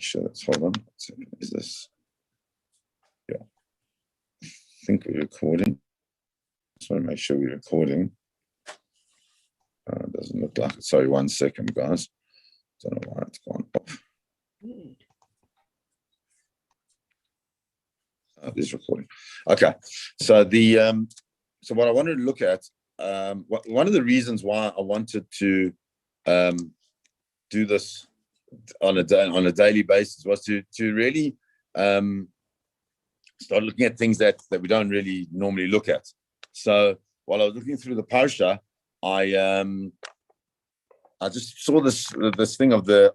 sure that's, hold on. Is this? Yeah. I think we're recording. Just want to make sure we're recording. It doesn't look like it. Sorry, 1 second, guys. Don't know why it's gone off. It is recording. Okay. So so what I wanted to look at, one of the reasons why I wanted to do this on a daily basis was to really start looking at things that we don't really normally look at. So while I was looking through the parsha, I just saw this thing of the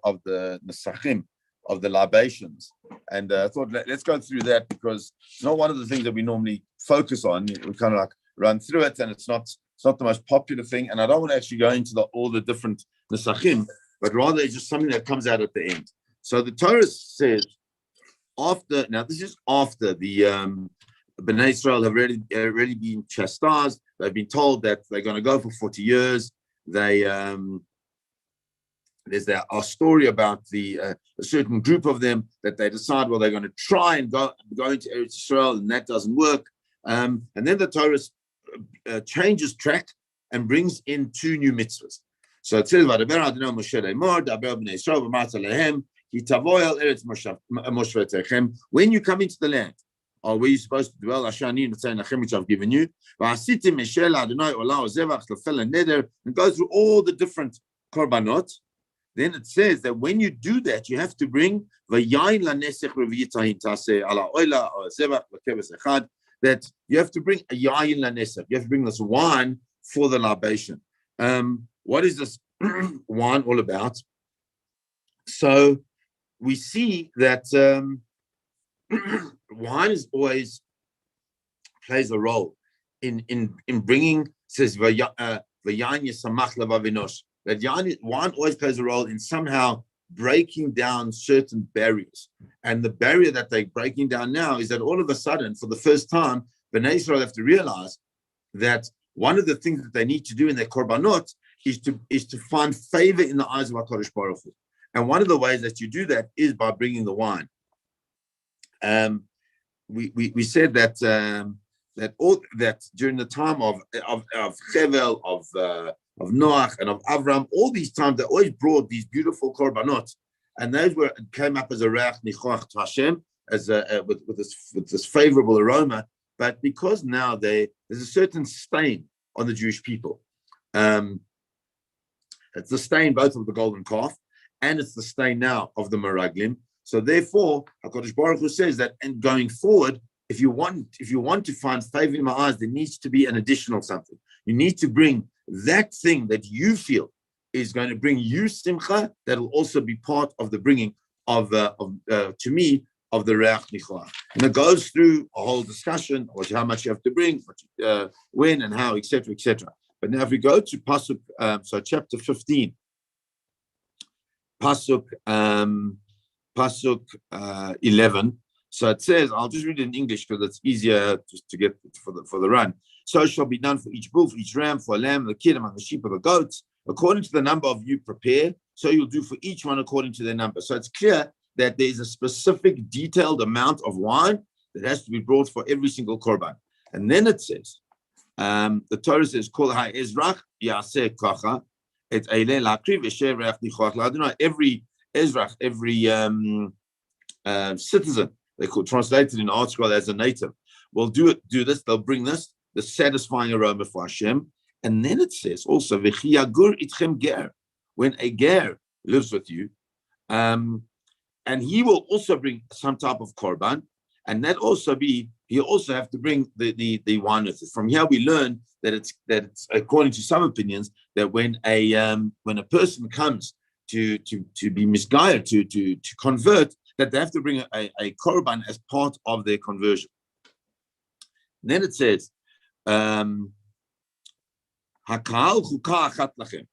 nesachim, of the libations, and I thought let's go through that, because it's not one of the things that we normally focus on. We kind of like run through it, and it's not the most popular thing. And I don't want to actually go into all the different nesachim, but rather it's just something that comes out at the end. So the Torah says this is after the Bnei Israel have already been chastised. They've been told that they're going to go for 40 years. There's a story about a certain group of them that they decide, well, they're going to try and go into Eretz Israel, and that doesn't work. And then the Torah changes track and brings in 2 new mitzvahs. So it says, when you come into the land, or where you're supposed to dwell, which I've given you, and go through all the different korbanot. Then it says that when you do that, you have to bring that you have to bring a yain lanesech. You have to bring this wine for the libation. What is this wine all about? So we see that wine is always plays a role in bringing. Says that wine always plays a role in somehow breaking down certain barriers. And the barrier that they're breaking down now is that all of a sudden, for the first time, Bnei Israel have to realize that one of the things that they need to do in their korbanot is to find favor in the eyes of HaKadosh Baruch Hu. And one of the ways that you do that is by bringing the wine. We said that that during the time of Chevel, of Noach and of Avram, all these times they always brought these beautiful korbanot, and those came up as a reach nichoach to Hashem, as with this favorable aroma. But because now there's a certain stain on the Jewish people, it's the stain both of the golden calf, and it's the stain now of the meraglim. So therefore, HaKadosh Baruch Hu says that, and going forward, if you want to find favor in my eyes, there needs to be an additional something. You need to bring that thing that you feel is going to bring you simcha, that will also be part of the bringing of to me of the reach nichoach. And it goes through a whole discussion of how much you have to bring, when and how, etc., etc. But now if we go to pasuk, so chapter 15, pasuk 11. So it says, I'll just read it in English because it's easier just to get for the run. So it shall be done for each bull, for each ram, for a lamb, the kid among the sheep or the goats, according to the number of you prepare. So you'll do for each one according to their number. So it's clear that there's a specific, detailed amount of wine that has to be brought for every single korban. And then it says, the Torah says, "Kol ha'ezrach yaseh kacha et eileh lakriv esher reach nichoach la'Adonai." Every ezrach, every citizen, they could translate it in article as a native, will do this. They'll bring this, the satisfying aroma for Hashem. And then it says also, "V'chi yagur itchem ger," when a ger lives with you, and he will also bring some type of korban, and that also he also have to bring the wine with it. From here we learn that it's according to some opinions that when a person comes to be misguided, to convert, that they have to bring a korban as part of their conversion. And then it says, "Hakal chukah achat lachem,"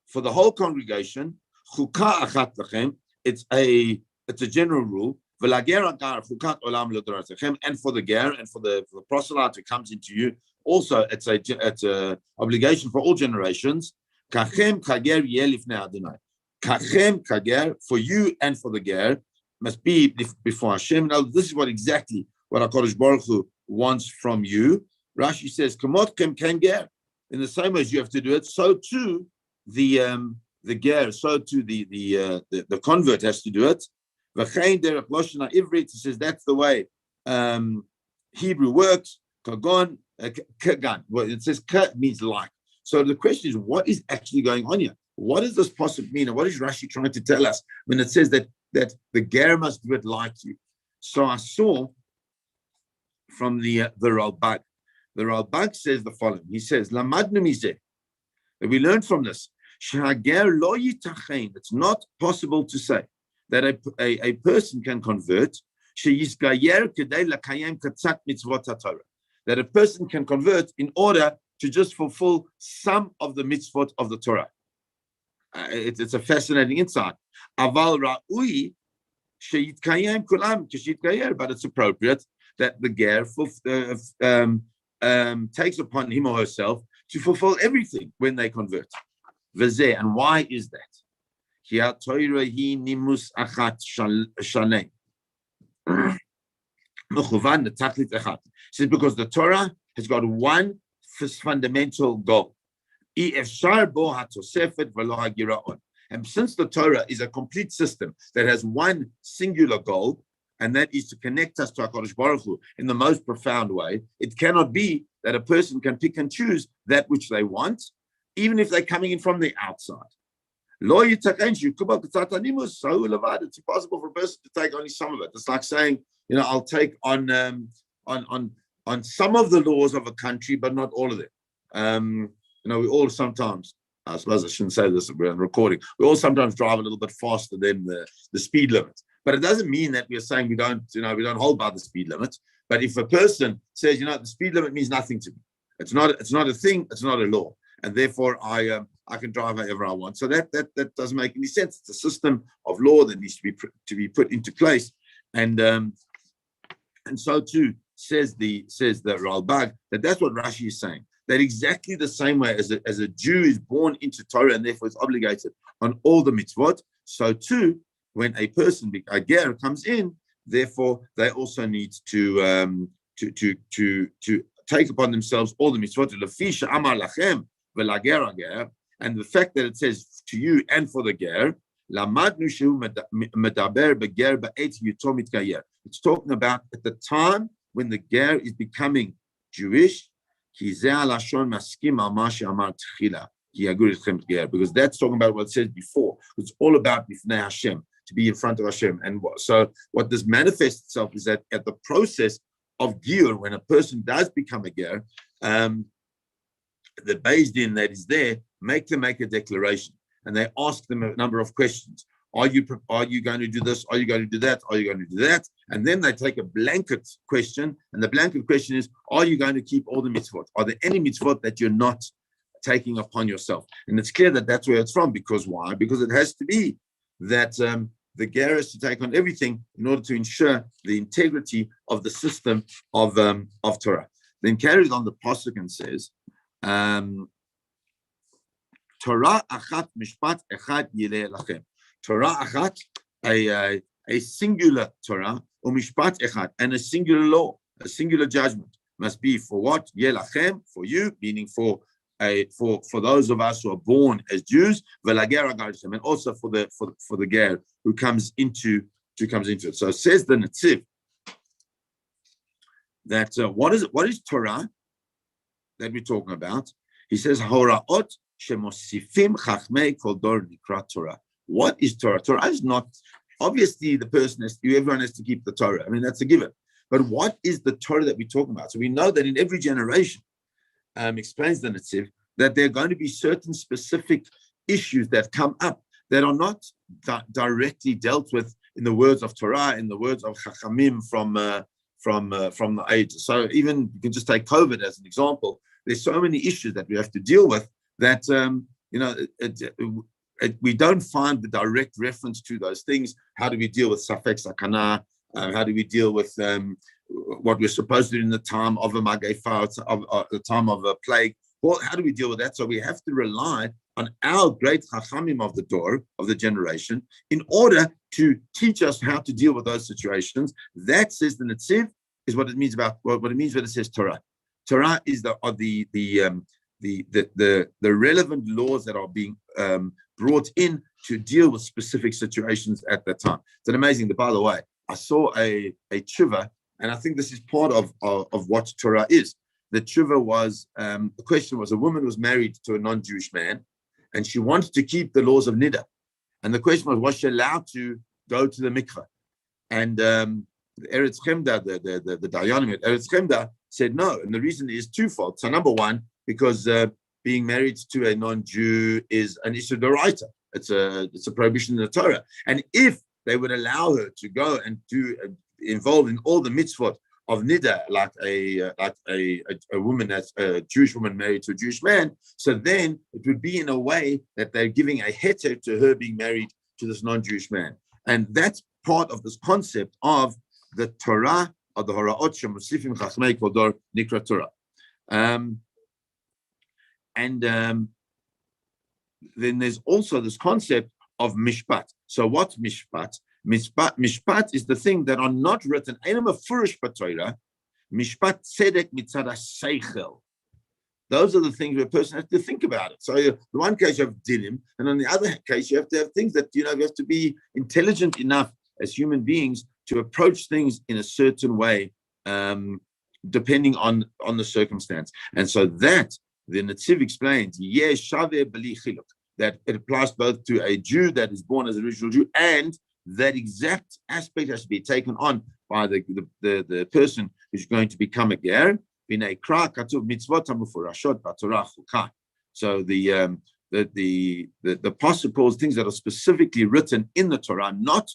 for the whole congregation. Chukah achat lachem. It's a general rule. V'lager agar chukat olam l'doratechem, and for the ger and for the proselyte who comes into you, also it's a obligation for all generations. Kachem kager yeh lifnei Adonai. Kachem kager, for you and for the ger, must be before Hashem. Now, this is what HaKadosh Baruch Hu wants from you. Rashi says, "Kamot kem ken ger." In the same way as you have to do it, so too the ger, so too the convert has to do it. V'chein derech loshon ha'ivrit. It says that's the way Hebrew works. Kagon, kagan. Well, it says ka means like. So the question is, what is actually going on here? What does this possibly mean? And what is Rashi trying to tell us when it says that the ger must do it like you? So I saw from the Ralbag. The Ralbag says the following. He says, "Lamadnu mizeh," that we learned from this. Shahager lo yitachein. It's not possible to say that a person can convert. Sheyizgayer kedei lakayem katzat mitzvot haTorah. That a person can convert in order to just fulfill some of the mitzvot of the Torah. It's a fascinating insight. Aval ra'ui sheyitkayem kulam keshitgayer, but it's appropriate that the ger takes upon him or herself to fulfill everything when they convert. V'zeh, and why is that? Ki ha'Torah hi nimus achat shalem. Mechuvan netachlit echad. Says because the Torah has got one fundamental goal. And since the Torah is a complete system that has one singular goal, and that is to connect us to HaKadosh Baruch Hu in the most profound way, it cannot be that a person can pick and choose that which they want, even if they're coming in from the outside. It's impossible for a person to take only some of it. It's like saying, I'll take on some of the laws of a country, but not all of them. We all sometimes, I suppose I shouldn't say this, we're recording, we all sometimes drive a little bit faster than the speed limit. But it doesn't mean that we're saying we don't hold by the speed limit. But if a person says, the speed limit means nothing to me, it's not a thing, it's not a law, and therefore I can drive however I want. So that doesn't make any sense. It's a system of law that needs to be put into place, and so too says the Ralbag that's what Rashi is saying. That exactly the same way as a Jew is born into Torah and therefore is obligated on all the mitzvot, so too when a person, a ger, comes in, therefore they also need to take upon themselves all the mitzvot. And the fact that it says to you and for the ger, it's talking about at the time when the ger is becoming Jewish, because that's talking about what it said before. It's all about b'fnei Hashem, to be in front of Hashem. And so what this manifests itself is that at the process of Giyur, when a person does become a ger, the Beis Din that is there make them make a declaration, and they ask them a number of questions. Are you going to do this? Are you going to do that? Are you going to do that? And then they take a blanket question, and the blanket question is, are you going to keep all the mitzvot? Are there any mitzvot that you're not taking upon yourself? And it's clear that that's where it's from. Because why? Because it has to be that the ger has to take on everything in order to ensure the integrity of the system of Torah. Then carries on the pasuk and says, Torah achat mishpat echad yileh lachem. Torah achat, a singular Torah, or mishpat echad, and a singular law, a singular judgment must be for what? Yelachem, for you, meaning for those of us who are born as Jews, and also for the ger who comes into it. So it says the Netziv that what is Torah that we're talking about? He says Horaot shemosifim chachmei kol dor nikra Torah. What is Torah? Torah is not obviously everyone has to keep the Torah. I mean, that's a given. But what is the Torah that we're talking about? So we know that in every generation, explains the Netziv, that there are going to be certain specific issues that come up that are not directly dealt with in the words of Torah, in the words of Chachamim from the ages. So even you can just take COVID as an example. There's so many issues that we have to deal with that we don't find the direct reference to those things. How do we deal with Safek Sakana? How do we deal with what we're supposed to do in the time of a Magaifa, of the time of a plague? Well, how do we deal with that? So we have to rely on our great chachamim of the Dor, of the generation, in order to teach us how to deal with those situations. That, says the Netziv, is what it means about what it means when it says Torah. Torah is the relevant laws that are being brought in to deal with specific situations at that time. It's an amazing. By the way, I saw a tshuva, and I think this is part of what Torah is. The tshuva was, the question was, a woman was married to a non-Jewish man, and she wanted to keep the laws of Nida. And the question was she allowed to go to the mikveh? And the Eretz Chemda, the Dayanim at Eretz Chemda, said no. And the reason is twofold. So number one, because being married to a non-Jew is an issue d'oraita. It's a prohibition in the Torah. And if they would allow her to go and do involved in all the mitzvot of nida, like a woman, that's a Jewish woman married to a Jewish man, so then it would be in a way that they're giving a heter to her being married to this non-Jewish man. And that's part of this concept of the Torah, of the Horaot Shemusifim Chachmei Kodor Nikra Torah. Then there's also this concept of mishpat. So what's mishpat? Mishpat is the thing that are not written. Mishpat tzedek mitzad seichel. Those are the things where a person has to think about it. So in one case you have dinim, and on the other case you have to have things that, you have to be intelligent enough as human beings to approach things in a certain way, depending on the circumstance. And so that the Netziv explains, that it applies both to a Jew that is born as an original Jew, and that exact aspect has to be taken on by the person who's going to become a ger. So the participles, things that are specifically written in the Torah, not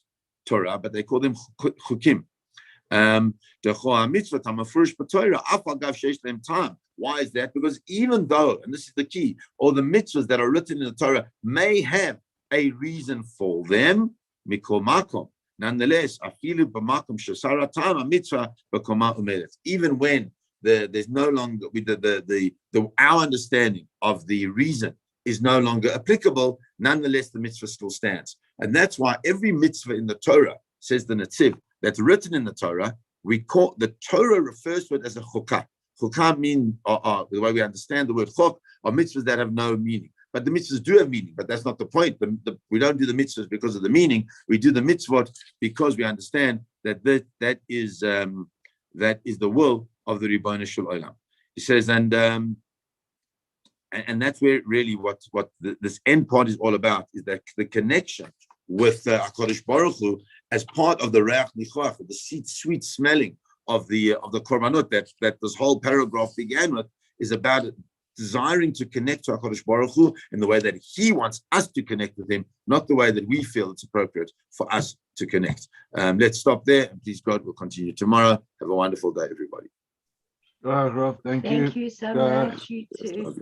Torah, but they call them chukim. Why is that? Because even though, and this is the key, all the mitzvahs that are written in the Torah may have a reason for them, mikol makom. Nonetheless, even when there's no longer our understanding of the reason is no longer applicable, nonetheless the mitzvah still stands. And that's why every mitzvah in the Torah, says the Netziv, that's written in the Torah, the Torah refers to it as a chukah. Chukah mean, the way we understand the word chok, are mitzvahs that have no meaning. But the mitzvahs do have meaning, but that's not the point. We don't do the mitzvahs because of the meaning. We do the mitzvot because we understand that is the will of the Ribono Shel Olam. He says, and that's where really what this end part is all about, is that the connection with HaKadosh Baruch Hu as part of the reach nichoach, the sweet smelling of the korbanot that this whole paragraph began with, is about desiring to connect to HaKadosh Baruch Hu in the way that He wants us to connect with Him, not the way that we feel it's appropriate for us to connect. Let's stop there, and please God, we'll continue tomorrow. Have a wonderful day, everybody. Thank you. Thank you so much. You too.